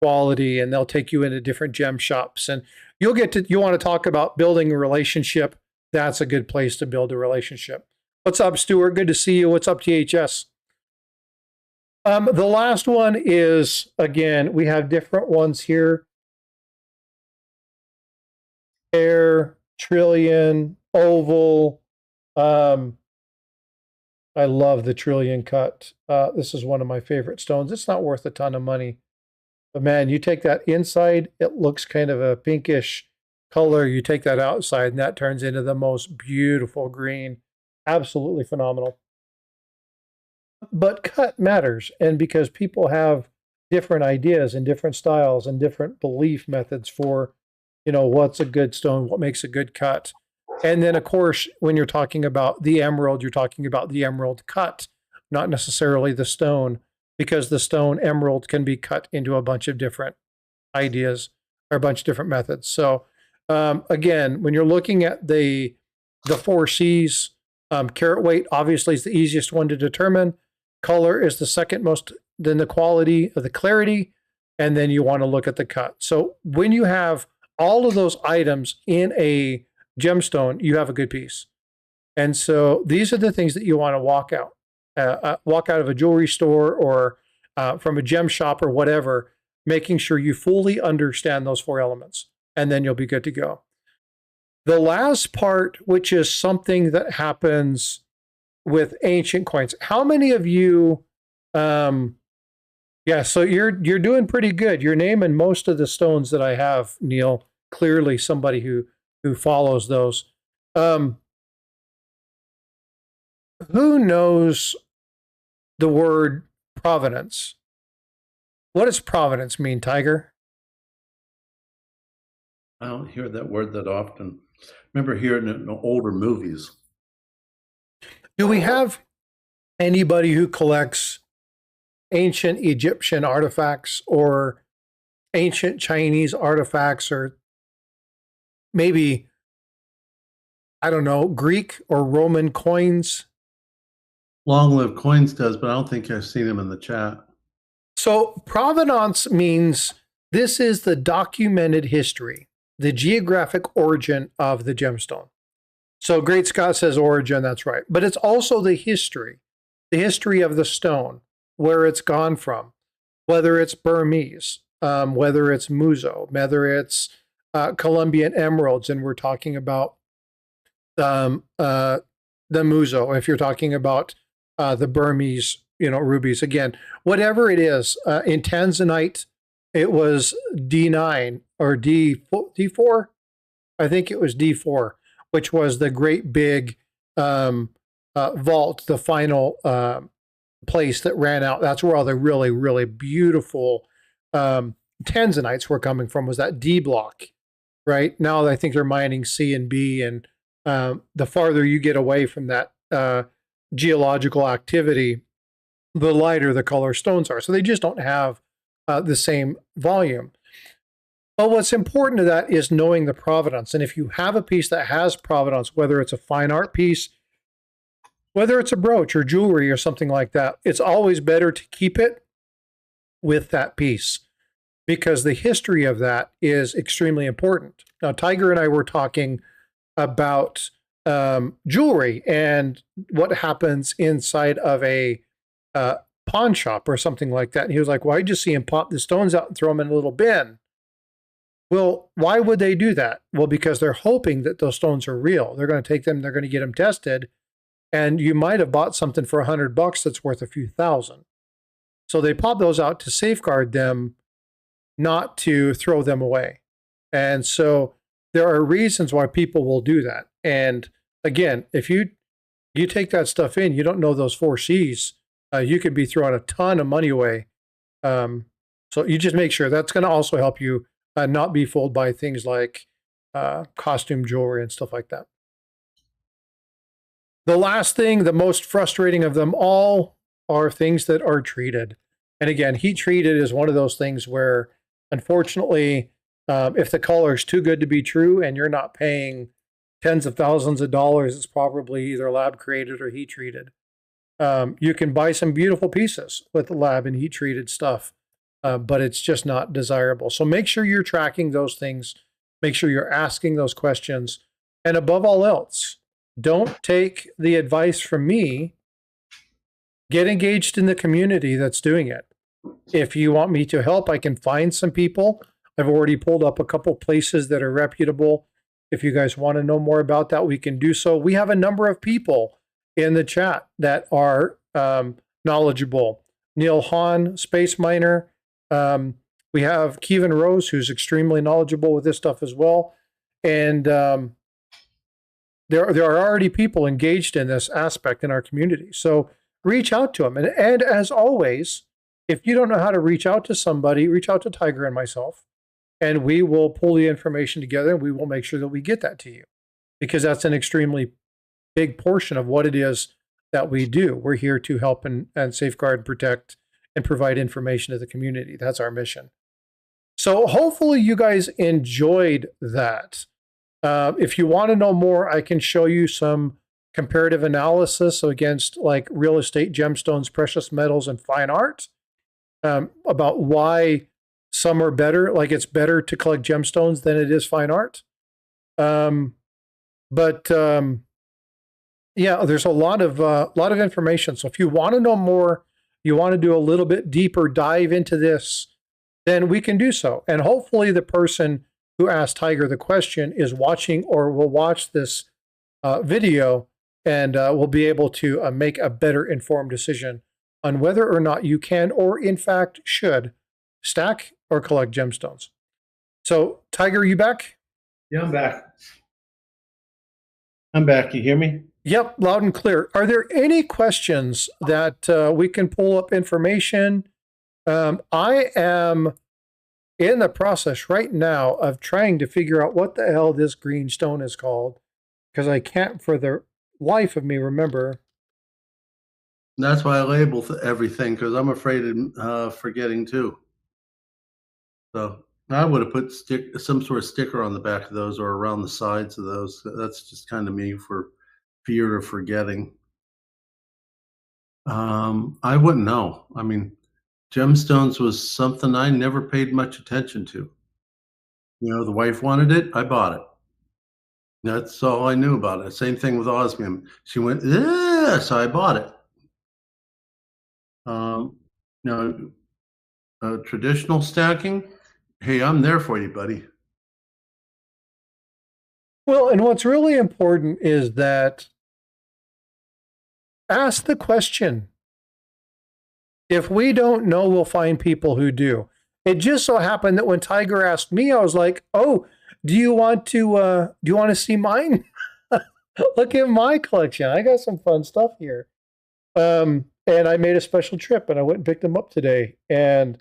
quality and they'll take you into different gem shops. And you want to talk about building a relationship. That's a good place to build a relationship. What's up, Stuart? Good to see you. What's up, THS? The last one is, again, we have different ones here. Air, trillion, oval. I love the trillion cut. This is one of my favorite stones. It's not worth a ton of money. But man, you take that inside, it looks kind of a pinkish color. You take that outside and that turns into the most beautiful green. Absolutely phenomenal. But cut matters, and because people have different ideas and different styles and different belief methods for, what's a good stone, what makes a good cut. And then, of course, when you're talking about the emerald, you're talking about the emerald cut, not necessarily the stone, because the stone emerald can be cut into a bunch of different ideas or a bunch of different methods. So Again, when you're looking at the four C's, carat weight obviously is the easiest one to determine. Color is the second most, then the quality of the clarity, and then you want to look at the cut. So when you have all of those items in a gemstone, you have a good piece. And so these are the things that you want to walk out of a jewelry store or from a gem shop or whatever, making sure you fully understand those four elements, and then you'll be good to go. The last part, which is something that happens with ancient coins. How many of you, yeah, so you're doing pretty good. You're naming most of the stones that I have, Neil. Clearly somebody who follows those. Who knows the word provenance? What does provenance mean, Tiger? I don't hear that word that often. I remember hearing it in older movies. Do we have anybody who collects ancient Egyptian artifacts or ancient Chinese artifacts or maybe, I don't know, Greek or Roman coins? Long Live Coins does, but I don't think I've seen him in the chat. So provenance means this is the documented history, the geographic origin of the gemstone. So Great Scott says origin, that's right. But it's also the history of the stone, where it's gone from, whether it's Burmese, whether it's Muzo, whether it's Colombian emeralds, and we're talking about the Muzo, if you're talking about the Burmese, rubies. Again, whatever it is, in Tanzanite, it was D9 or D4. I think it was D4, which was the great big vault, the final place that ran out. That's where all the really, really beautiful Tanzanites were coming from, was that D block, right? Now I think they're mining C and B, and the farther you get away from that geological activity, the lighter the color stones are. So they just don't have the same volume. But what's important to that is knowing the provenance. And if you have a piece that has provenance, whether it's a fine art piece, whether it's a brooch or jewelry or something like that, it's always better to keep it with that piece, because the history of that is extremely important. Now, Tiger and I were talking about jewelry and what happens inside of a pawn shop or something like that. And he was like, well, I just see him pop the stones out and throw them in a little bin. Well, why would they do that? Well, because they're hoping that those stones are real. They're going to take them, they're going to get them tested, and you might have bought something for $100 that's worth a few thousand. So they pop those out to safeguard them, not to throw them away. And so there are reasons why people will do that. And again, if you take that stuff in, you don't know those four C's, you could be throwing a ton of money away. So you just make sure. That's going to also help you not be fooled by things like costume jewelry and stuff like that. The last thing, the most frustrating of them all, are things that are treated. And again, heat treated is one of those things where, unfortunately, if the color is too good to be true and you're not paying tens of thousands of dollars, it's probably either lab created or heat treated. You can buy some beautiful pieces with the lab and heat treated stuff, but it's just not desirable. So make sure you're tracking those things. Make sure you're asking those questions. And above all else, don't take the advice from me. Get engaged in the community that's doing it. If you want me to help, I can find some people. I've already pulled up a couple places that are reputable. If you guys want to know more about that, we can do so. We have a number of people in the chat that are knowledgeable. Neil Hahn, Space Miner. We have Kevin Rose, who's extremely knowledgeable with this stuff as well. And there are already people engaged in this aspect in our community. So reach out to them. And as always, if you don't know how to reach out to somebody, reach out to Tiger and myself, and we will pull the information together and we will make sure that we get that to you, because that's an extremely big portion of what it is that we do. We're here to help and safeguard and protect and provide information to the community. That's our mission. So hopefully you guys enjoyed that. If you want to know more, I can show you some comparative analysis against like real estate, gemstones, precious metals, and fine art, about why some are better. Like it's better to collect gemstones than it is fine art. Um, but yeah, there's a lot of information. So if you want to know more, you want to do a little bit deeper dive into this, then we can do so. And hopefully, the person who asked Tiger the question is watching or will watch this video and will be able to make a better informed decision on whether or not you can or, in fact, should stack or collect gemstones. So, Tiger, you back? Yeah, I'm back. I'm back. You hear me? Yep, loud and clear. Are there any questions that we can pull up information? I am in the process right now of trying to figure out what the hell this green stone is called because I can't for the life of me remember. That's why I label everything because I'm afraid of forgetting too. So I would have put some sort of sticker on the back of those or around the sides of those. That's just kind of me for fear of forgetting. I wouldn't know. I mean, gemstones was something I never paid much attention to. The wife wanted it, I bought it. That's all I knew about it. Same thing with osmium. She went, yeah, so I bought it. Um, now, traditional stacking, hey, I'm there for you, buddy. Well, and what's really important is that ask the question. If we don't know, we'll find people who do. It just so happened that when Tiger asked me, I was like, "Oh, do you want to see mine? Look at my collection. I got some fun stuff here." And I made a special trip and I went and picked them up today. And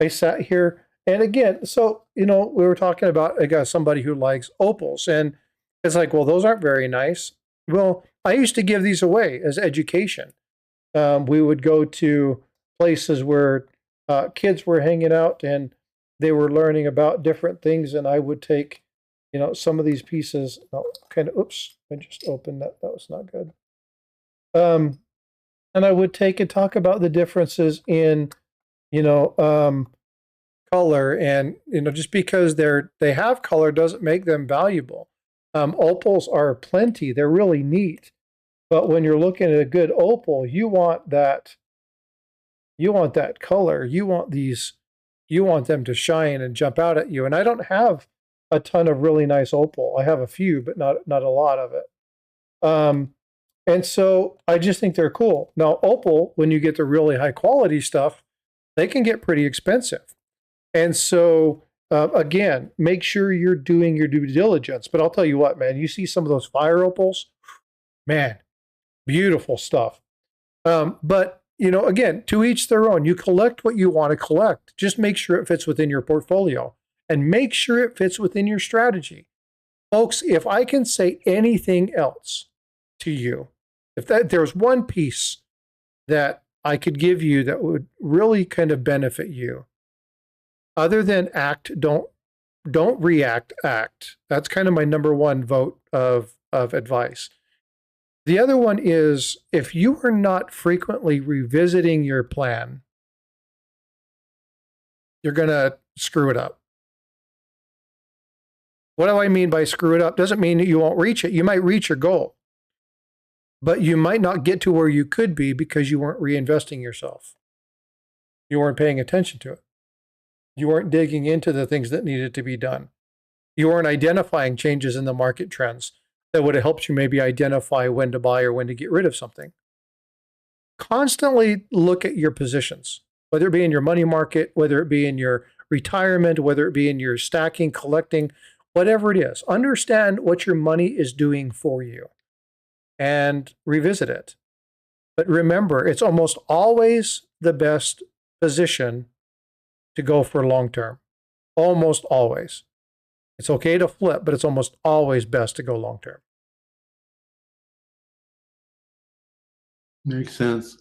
I sat here. And again, so, we were talking about, I got somebody who likes opals. And it's like, well, those aren't very nice. Well, I used to give these away as education. We would go to places where kids were hanging out and they were learning about different things. And I would take, some of these pieces, oops, I just opened that. That was not good. Um, and I would take and talk about the differences in, you know, um, color, and just because they have color doesn't make them valuable. Opals are plenty; they're really neat. But when you're looking at a good opal, you want that. You want that color. You want these. You want them to shine and jump out at you. And I don't have a ton of really nice opal. I have a few, but not a lot of it. Um, and so I just think they're cool. Now, opal, when you get the really high quality stuff, they can get pretty expensive. And so, again, make sure you're doing your due diligence. But I'll tell you what, man, you see some of those fire opals, man, beautiful stuff. But, again, to each their own. You collect what you want to collect. Just make sure it fits within your portfolio and make sure it fits within your strategy. Folks, if I can say anything else to you, if there's one piece that I could give you that would really kind of benefit you, other than don't react, act. That's kind of my number one vote of advice. The other one is if you are not frequently revisiting your plan, you're going to screw it up. What do I mean by screw it up? Doesn't mean that you won't reach it. You might reach your goal, but you might not get to where you could be because you weren't reinvesting yourself. You weren't paying attention to it. You weren't digging into the things that needed to be done. You weren't identifying changes in the market trends that would have helped you maybe identify when to buy or when to get rid of something. Constantly look at your positions, whether it be in your money market, whether it be in your retirement, whether it be in your stacking, collecting, whatever it is. Understand what your money is doing for you and revisit it. But remember, it's almost always the best position to go for long term. Almost always. It's okay to flip, but it's almost always best to go long term. Makes sense.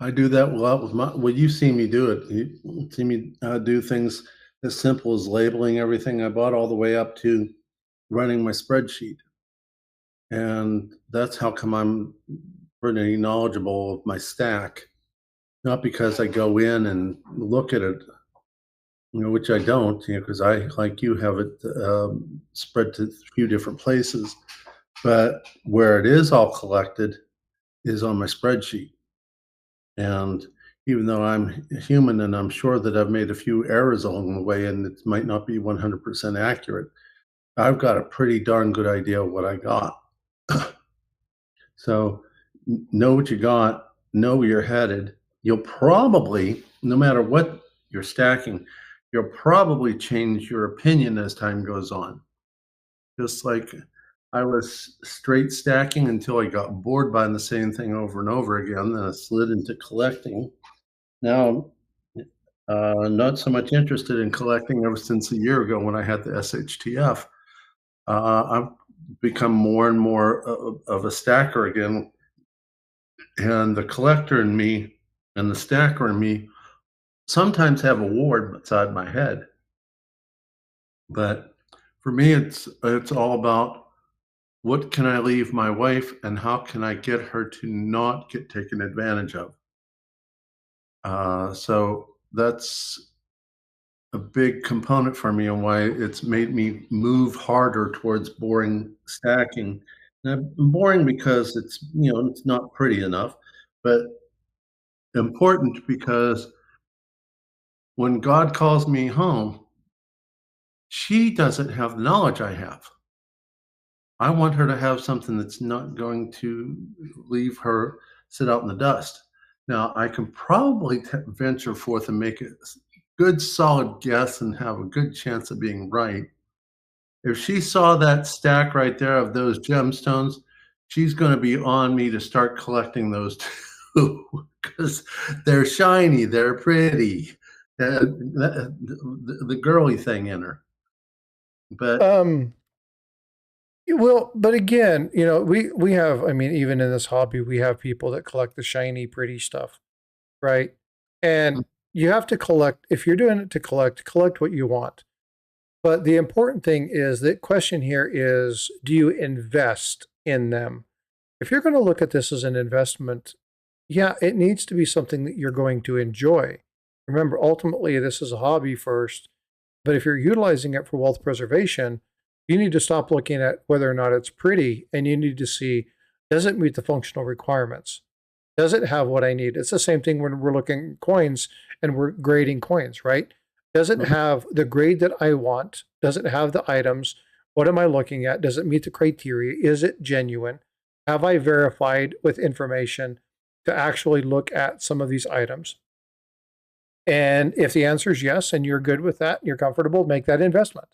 I do that a lot with my. Well, you see me do it. You see me do things as simple as labeling everything I bought all the way up to running my spreadsheet. And that's how come I'm pretty knowledgeable of my stack, not because I go in and look at it, which I don't, because I, like you, have it spread to a few different places. But where it is all collected is on my spreadsheet. And even though I'm human and I'm sure that I've made a few errors along the way and it might not be 100% accurate, I've got a pretty darn good idea of what I got. So know what you got, know where you're headed. You'll probably, no matter what you're stacking, you'll probably change your opinion as time goes on. Just like I was straight stacking until I got bored buying the same thing over and over again, then I slid into collecting. Now I'm not so much interested in collecting ever since a year ago when I had the SHTF. I've become more and more of a stacker again, and the collector in me and the stacker in me sometimes have a war beside my head. But for me, it's all about what can I leave my wife and how can I get her to not get taken advantage of. So that's a big component for me and why it's made me move harder towards boring stacking. And boring because it's not pretty enough, but important because when God calls me home, she doesn't have the knowledge I have. I want her to have something that's not going to leave her sit out in the dust. Now, I can probably venture forth and make a good solid guess and have a good chance of being right. If she saw that stack right there of those gemstones, she's going to be on me to start collecting those too because they're shiny, they're pretty, the girly thing in her. But Um, well, but again, we have, I mean, even in this hobby, we have people that collect the shiny, pretty stuff, right? And you have to collect, if you're doing it to collect what you want. But the important thing is the question here is, do you invest in them? If you're going to look at this as an investment, yeah, it needs to be something that you're going to enjoy. Remember, ultimately, this is a hobby first, but if you're utilizing it for wealth preservation, you need to stop looking at whether or not it's pretty and you need to see, does it meet the functional requirements? Does it have what I need? It's the same thing when we're looking at coins and we're grading coins, right? Does it have the grade that I want? Does it have the items? What am I looking at? Does it meet the criteria? Is it genuine? Have I verified with information to actually look at some of these items? And if the answer is yes, and you're good with that, and you're comfortable, make that investment.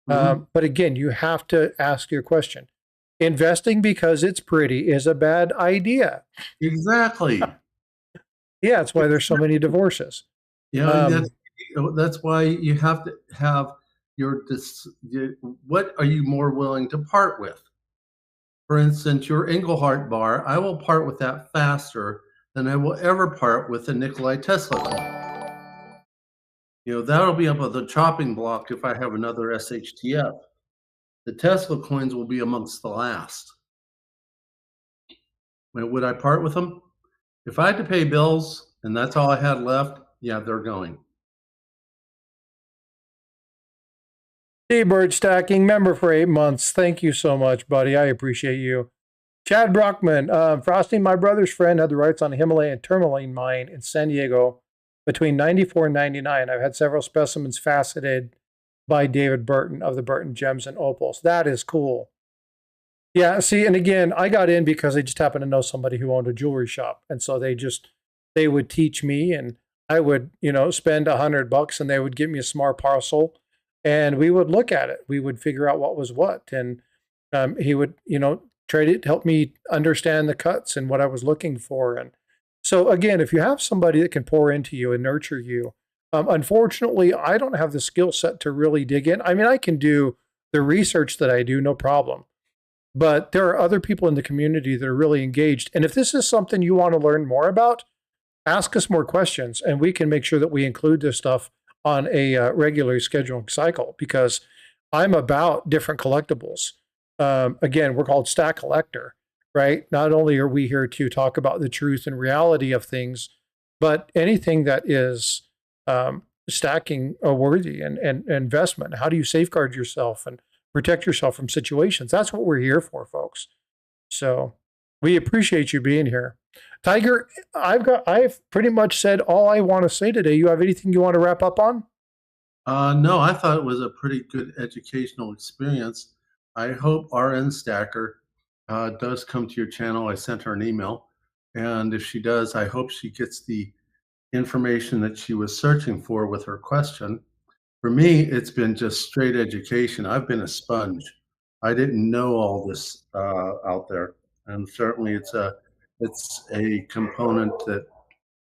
Mhm. But again, you have to ask your question. Investing because it's pretty is a bad idea. Exactly. Yeah, it's why there's so many divorces. That's Um, that's why you have to have what are you more willing to part with? For instance, your Engelhart bar, I will part with that faster than I will ever part with a Nikolai Tesla coin. That'll be up on the chopping block if I have another SHTF. The Tesla coins will be amongst the last. Would I part with them? If I had to pay bills and that's all I had left, yeah, they're going. T-Bird Stacking, member for 8 months. Thank you so much, buddy. I appreciate you. Chad Brockman, Frosty, my brother's friend, had the rights on a Himalayan tourmaline mine in San Diego between 94 and 99. I've had several specimens faceted by David Burton of the Burton Gems and Opals. That is cool. Yeah, see, and again, I got in because I just happened to know somebody who owned a jewelry shop. And so they would teach me and I would, spend $100 and they would give me a smart parcel and we would look at it. We would figure out what was what. And he would, try to help me understand the cuts and what I was looking for. And so again, if you have somebody that can pour into you and nurture you, unfortunately, I don't have the skill set to really dig in. I mean, I can do the research that I do, no problem. But there are other people in the community that are really engaged. And if this is something you want to learn more about, ask us more questions and we can make sure that we include this stuff on a regular scheduling cycle because I'm about different collectibles. Again, we're called Stack Collector, right? Not only are we here to talk about the truth and reality of things, but anything that is stacking worthy and investment. How do you safeguard yourself and protect yourself from situations? That's what we're here for, folks. So we appreciate you being here. Tiger, I've pretty much said all I want to say today. You have anything you want to wrap up on? No, I thought it was a pretty good educational experience. I hope RN Stacker does come to your channel. I sent her an email. And if she does, I hope she gets the information that she was searching for with her question. For me, it's been just straight education. I've been a sponge. I didn't know all this out there. And certainly it's a component that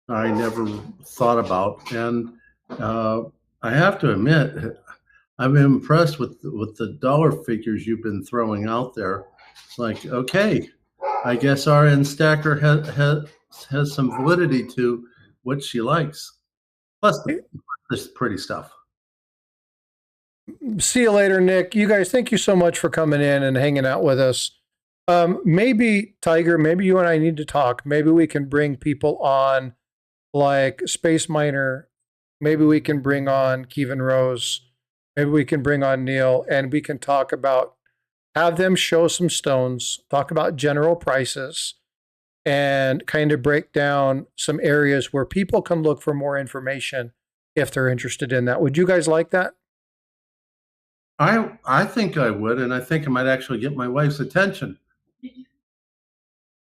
I never thought about. And uh, I have to admit, I'm impressed with the dollar figures you've been throwing out there. It's like, okay, I guess RN Stacker has some validity to what she likes. Plus, this pretty stuff. See you later, Nick. You guys, thank you so much for coming in and hanging out with us. Maybe, Tiger, maybe you and I need to talk. Maybe we can bring people on like Space Miner. Maybe we can bring on Kevin Rose. Maybe we can bring on Neil and we can talk about, have them show some stones, talk about general prices, and kind of break down some areas where people can look for more information if they're interested in that. Would you guys like that? I think I would, and I think I might actually get my wife's attention.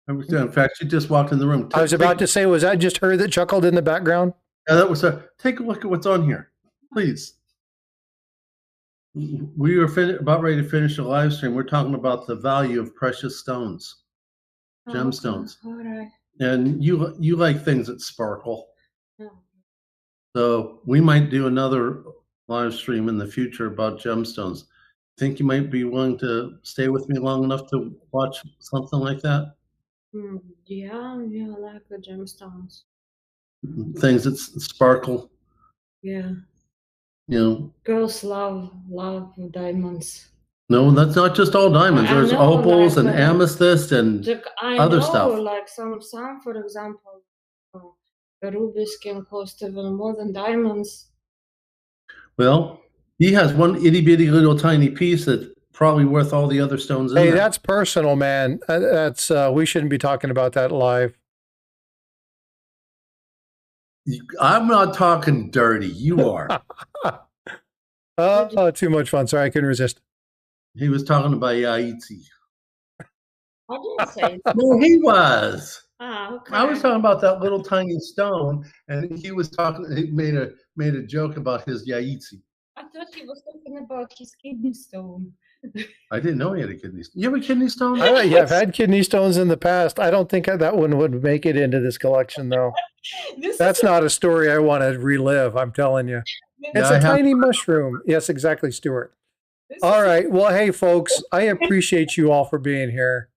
In fact, she just walked in the room. I was about to say, was that just her that chuckled in the background? Yeah, that was a. Take a look at what's on here, please. We were about ready to finish the live stream. We're talking about the value of precious stones, gemstones, All right. and you like things that sparkle. Yeah. So we might do another live stream in the future about gemstones. Think you might be willing to stay with me long enough to watch something like that? Yeah, I like the gemstones. Things that sparkle. Yeah, You know. girls love diamonds. No, that's not just all diamonds. I There's know, opals like, and amethyst and I other know, stuff. like some, for example, the rubies can cost even more than diamonds. Well, he has one itty bitty little tiny piece that's probably worth all the other stones in Hey, there. that's personal, man. That's we shouldn't be talking about that live. I'm not talking dirty. You are. Oh, too much fun. Sorry, I couldn't resist. He was talking about Yaitzi. I didn't say. No, he was. Okay. I was talking about that little tiny stone, and he was talking. He made a joke about his Yaitzi. I thought he was talking about his kidney stone. I didn't know he had a kidney stone. You have a kidney stone? Yeah, I've had kidney stones in the past. I don't think that one would make it into this collection, though. That's not a story I want to relive, I'm telling you. It's a tiny mushroom. Yes, exactly, Stuart. All right. Well, hey, folks, I appreciate you all for being here.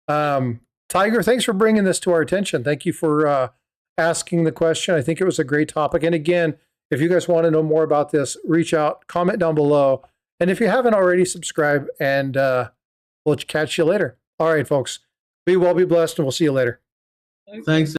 Tiger, thanks for bringing this to our attention. Thank you for asking the question. I think it was a great topic. And again, if you guys want to know more about this, reach out, comment down below. And if you haven't already, subscribe, and we'll catch you later. All right, folks. Be well, be blessed, and we'll see you later. Thanks.